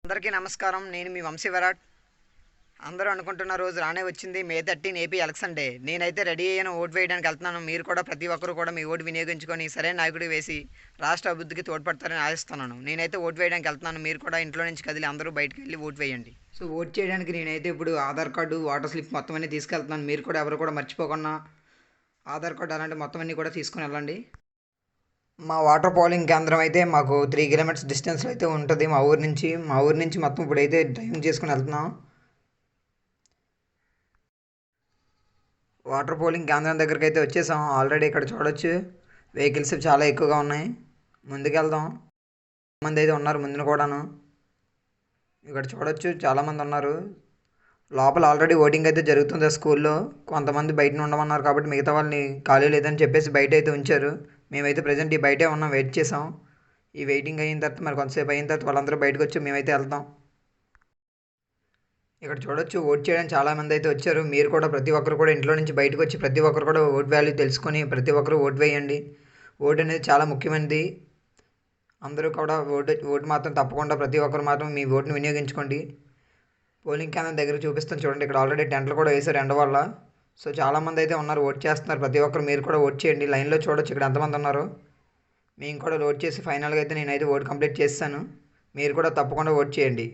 అందరికీ నమస్కారం. నేను మీ వంశీ విరాట్. అందరూ అనుకుంటున్న రోజు రానే వచ్చింది, మే 13 ఏపీ ఎలక్షన్ డే. నేనైతే రెడీ అయ్యాను, ఓటు వేయడానికి వెళ్తున్నాను. మీరు కూడా ప్రతి ఒక్కరు కూడా మీ ఓటు వినియోగించుకొని సరైన నాయకుడికి వేసి రాష్ట్ర అభివృద్ధికి తోడ్పడతారని ఆశిస్తున్నాను. నేనైతే ఓటు వేయడానికి వెళ్తున్నాను. మీరు కూడా ఇంట్లో నుంచి కదిలి అందరూ బయటకు వెళ్ళి ఓటు వేయండి. సో ఓటు చేయడానికి నేనైతే ఇప్పుడు ఆధార్ కార్డు, వాటర్ స్లిప్ మొత్తం అన్నీ తీసుకెళ్తున్నాను. మీరు కూడా ఎవరు కూడా మర్చిపోకుండా ఆధార్ కార్డు అలాంటి మొత్తం అన్నీ కూడా తీసుకుని వెళ్ళండి. మా వాటర్ పోలింగ్ కేంద్రం అయితే మాకు 3 కిలోమీటర్స్ డిస్టెన్స్లో అయితే ఉంటుంది మా ఊరి నుంచి మొత్తం ఇప్పుడైతే డ్రైవింగ్ చేసుకుని వెళ్తున్నాం. వాటర్ పోలింగ్ కేంద్రం దగ్గరికి అయితే వచ్చేసాం. ఆల్రెడీ ఇక్కడ చూడొచ్చు వెహికల్స్ చాలా ఎక్కువగా ఉన్నాయి. ముందుకెళ్దాం. మంది అయితే ఉన్నారు ముందున కూడాను. ఇక్కడ చూడొచ్చు చాలామంది ఉన్నారు. లోపల ఆల్రెడీ ఓటింగ్ అయితే జరుగుతుంది స్కూల్లో. కొంతమంది బయట ఉండమన్నారు కాబట్టి మిగతా వాళ్ళని ఖాళీ లేదని చెప్పేసి బయట అయితే ఉంచారు. మేమైతే ప్రజెంట్ ఈ బయటే ఉన్నాం, వెయిట్ చేసాం. ఈ వెయిటింగ్ అయిన తర్వాత మరి కొంతసేపు అయిన తర్వాత వాళ్ళందరూ బయటకు వచ్చి మేమైతే వెళ్తాం. ఇక్కడ చూడొచ్చు ఓట్ చేయడానికి చాలామంది అయితే వచ్చారు. మీరు కూడా ప్రతి ఒక్కరు కూడా ఇంట్లో నుంచి బయటకు వచ్చి ప్రతి ఒక్కరు కూడా ఓట్ వాల్యూ తెలుసుకొని ప్రతి ఒక్కరు ఓటు వేయండి. ఓటు అనేది చాలా ముఖ్యమైనది. అందరూ కూడా ఓటు మాత్రం తప్పకుండా ప్రతి ఒక్కరు మాత్రం మీ ఓటుని వినియోగించుకోండి. పోలింగ్ కేంద్రం దగ్గర చూపిస్తాను చూడండి. ఇక్కడ ఆల్రెడీ టెంట్లు కూడా వేశారు ఎండ వల్ల. సో చాలామంది అయితే ఉన్నారు, ఓట్ చేస్తున్నారు ప్రతి ఒక్కరు. మీరు కూడా ఓట్ చేయండి. లైన్లో చూడొచ్చు ఇక్కడ ఎంతమంది ఉన్నారు. మేము కూడా ఓట్ చేసి ఫైనల్గా అయితే నేనైతే ఓటు కంప్లీట్ చేస్తాను. మీరు కూడా తప్పకుండా ఓట్ చేయండి.